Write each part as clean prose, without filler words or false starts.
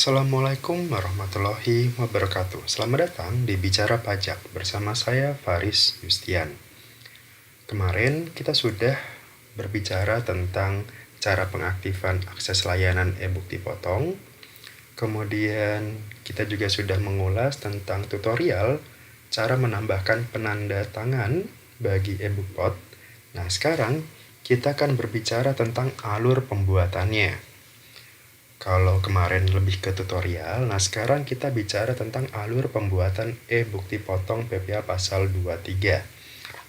Assalamualaikum warahmatullahi wabarakatuh. Selamat datang di Bicara Pajak bersama saya Faris Yustian. Kemarin kita sudah berbicara tentang cara pengaktifan akses layanan e-bukti potong. Kemudian kita juga sudah mengulas tentang tutorial cara menambahkan penanda tangan bagi e-bukpot. Nah, sekarang kita akan berbicara tentang alur pembuatannya. Kalau kemarin lebih ke tutorial, nah sekarang kita bicara tentang alur pembuatan e-bukti potong PPA pasal 23.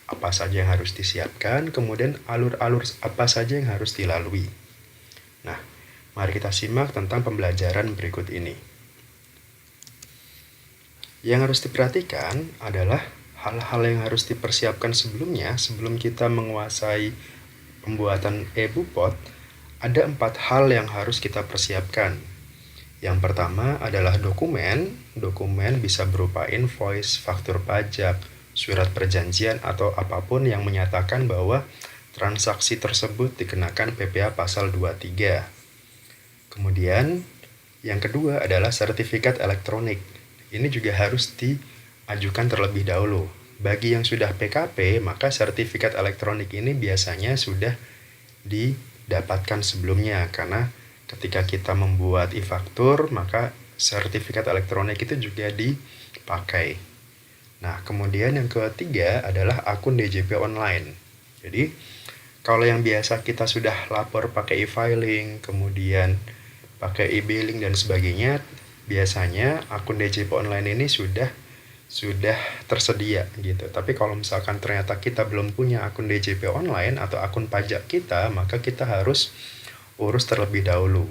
Apa saja yang harus disiapkan, kemudian alur-alur apa saja yang harus dilalui. Nah, mari kita simak tentang pembelajaran berikut ini. Yang harus diperhatikan adalah hal-hal yang harus dipersiapkan sebelumnya, sebelum kita menguasai pembuatan e-bukpot. Ada 4 hal yang harus kita persiapkan. Yang pertama adalah dokumen. Dokumen bisa berupa invoice, faktur pajak, surat perjanjian, atau apapun yang menyatakan bahwa transaksi tersebut dikenakan PPA pasal 23. Kemudian, yang kedua adalah sertifikat elektronik. Ini juga harus diajukan terlebih dahulu. Bagi yang sudah PKP, maka sertifikat elektronik ini biasanya sudah didapatkan sebelumnya, karena ketika kita membuat e-faktur maka sertifikat elektronik itu juga dipakai. Nah, kemudian yang ketiga adalah akun DJP online. Jadi kalau yang biasa kita sudah lapor pakai e-filing, kemudian pakai e-billing dan sebagainya, biasanya akun DJP online ini sudah tersedia gitu. Tapi kalau misalkan ternyata kita belum punya akun DJP online atau akun pajak kita, maka kita harus urus terlebih dahulu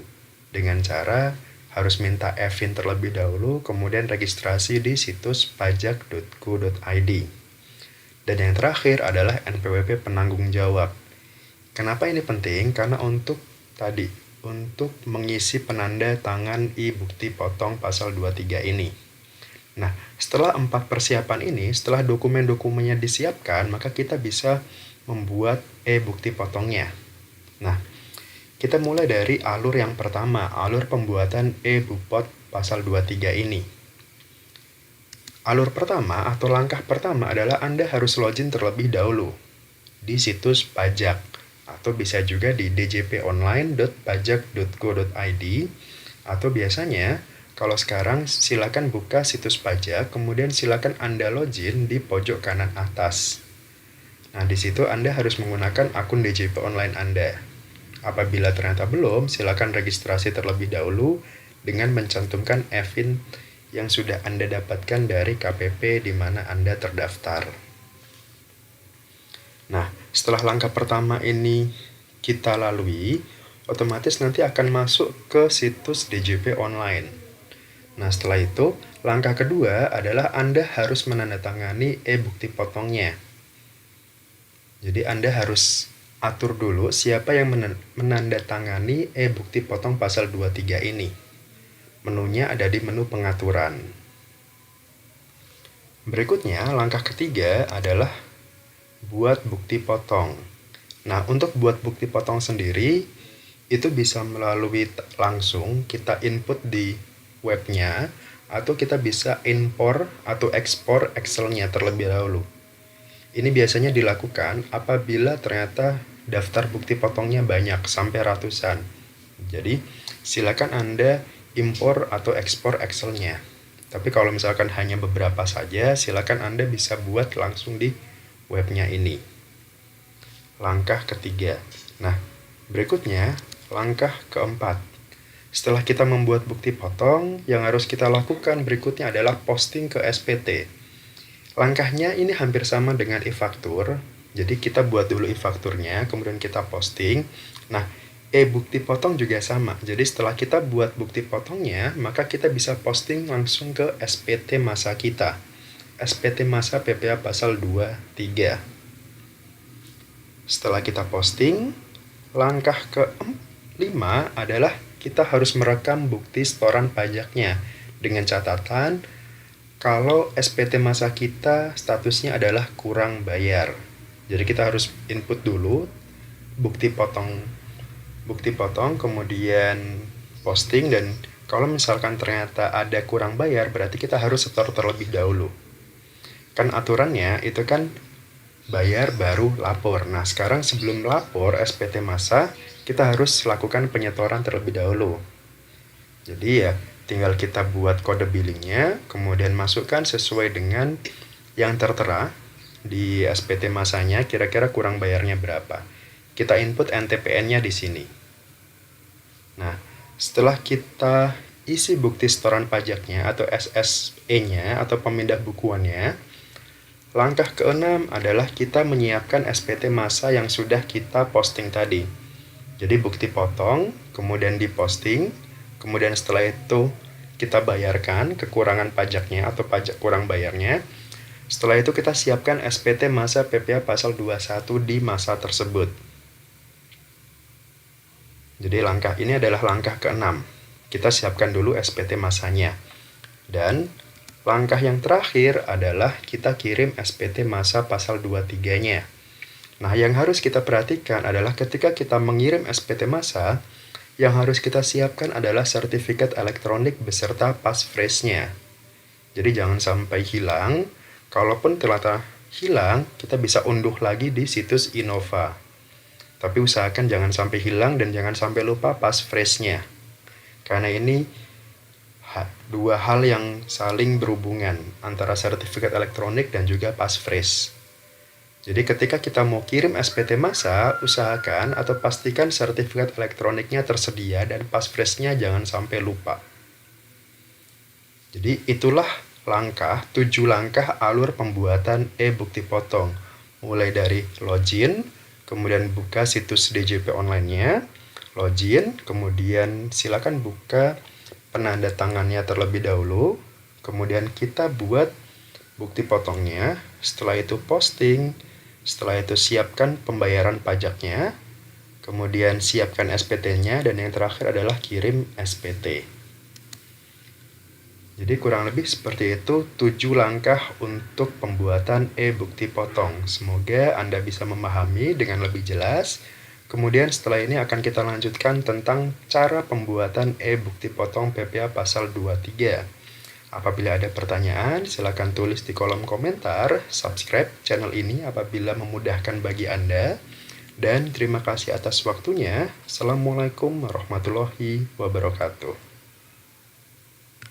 dengan cara harus minta e-fin terlebih dahulu, kemudian registrasi di situs pajak.go.id. Dan yang terakhir adalah NPWP penanggung jawab. Kenapa ini penting? Karena untuk mengisi penanda tangan e-bukti potong pasal 23 ini. Nah, setelah 4 persiapan ini, setelah dokumen-dokumennya disiapkan, maka kita bisa membuat e-bukti potongnya. Nah, kita mulai dari alur yang pertama, alur pembuatan e-bukpot pasal 23 ini. Alur pertama atau langkah pertama adalah Anda harus login terlebih dahulu di situs pajak, atau bisa juga di djponline.pajak.go.id, atau biasanya kalau sekarang silakan buka situs pajak, kemudian silakan Anda login di pojok kanan atas. Nah, di situ Anda harus menggunakan akun DJP online Anda. Apabila ternyata belum, silakan registrasi terlebih dahulu dengan mencantumkan e-fin yang sudah Anda dapatkan dari KPP di mana Anda terdaftar. Nah, setelah langkah pertama ini kita lalui, otomatis nanti akan masuk ke situs DJP online. Nah, setelah itu, langkah kedua adalah Anda harus menandatangani e-bukti potongnya. Jadi Anda harus atur dulu siapa yang menandatangani e-bukti potong pasal 23 ini. Menunya ada di menu pengaturan. Berikutnya, langkah ketiga adalah buat bukti potong. Nah, untuk buat bukti potong sendiri, itu bisa melalui langsung kita input di webnya, atau kita bisa impor atau ekspor Excel-nya terlebih dahulu. Ini biasanya dilakukan apabila ternyata daftar bukti potongnya banyak, sampai ratusan. Jadi, silakan Anda impor atau ekspor Excel-nya. Tapi kalau misalkan hanya beberapa saja, silakan Anda bisa buat langsung di webnya ini. Langkah ketiga. Nah, berikutnya langkah keempat. Setelah kita membuat bukti potong, yang harus kita lakukan berikutnya adalah posting ke SPT. Langkahnya ini hampir sama dengan e-faktur. Jadi kita buat dulu e-fakturnya, kemudian kita posting. Nah, e-bukti potong juga sama. Jadi setelah kita buat bukti potongnya, maka kita bisa posting langsung ke SPT masa kita. SPT masa PPA pasal 23. Setelah kita posting, langkah ke-5 adalah kita harus merekam bukti setoran pajaknya dengan catatan kalau SPT masa kita statusnya adalah kurang bayar. Jadi kita harus input dulu bukti potong, kemudian posting, dan Kalau misalkan ternyata ada kurang bayar, berarti kita harus setor terlebih dahulu. Kan aturannya itu kan bayar baru lapor. Nah, sekarang sebelum lapor SPT masa, kita harus lakukan penyetoran terlebih dahulu. Jadi ya, tinggal kita buat kode billingnya, kemudian masukkan sesuai dengan yang tertera di SPT masanya, kira-kira kurang bayarnya berapa. Kita input NTPN-nya di sini. Nah, setelah kita isi bukti setoran pajaknya atau SSE-nya atau pemindah bukuannya, langkah keenam adalah kita menyiapkan SPT masa yang sudah kita posting tadi. Jadi bukti potong, kemudian diposting, kemudian setelah itu kita bayarkan kekurangan pajaknya atau pajak kurang bayarnya. Setelah itu kita siapkan SPT masa PPh pasal 21 di masa tersebut. Jadi langkah ini adalah langkah keenam. Kita siapkan dulu SPT masanya. Dan langkah yang terakhir adalah kita kirim SPT masa pasal 23-nya. Nah, yang harus kita perhatikan adalah ketika kita mengirim SPT masa, yang harus kita siapkan adalah sertifikat elektronik beserta passphrase-nya. Jadi jangan sampai hilang. Kalaupun telah hilang, kita bisa unduh lagi di situs Innova. Tapi usahakan jangan sampai hilang dan jangan sampai lupa passphrase-nya. Karena ini dua hal yang saling berhubungan antara sertifikat elektronik dan juga passphrase. Jadi ketika kita mau kirim SPT masa, usahakan atau pastikan sertifikat elektroniknya tersedia dan passphrase-nya jangan sampai lupa. Jadi itulah 7 langkah alur pembuatan e-bukti potong. Mulai dari login, kemudian buka situs DJP online-nya, login, kemudian silakan buka penanda tangannya terlebih dahulu, kemudian kita buat bukti potongnya, setelah itu posting, setelah itu siapkan pembayaran pajaknya, kemudian siapkan SPT-nya, dan yang terakhir adalah kirim SPT. Jadi kurang lebih seperti itu 7 langkah untuk pembuatan e-bukti potong. Semoga Anda bisa memahami dengan lebih jelas. Kemudian setelah ini akan kita lanjutkan tentang cara pembuatan e-bukti potong PPh pasal 23. Apabila ada pertanyaan, silakan tulis di kolom komentar. Subscribe channel ini apabila memudahkan bagi Anda. Dan terima kasih atas waktunya. Assalamualaikum warahmatullahi wabarakatuh.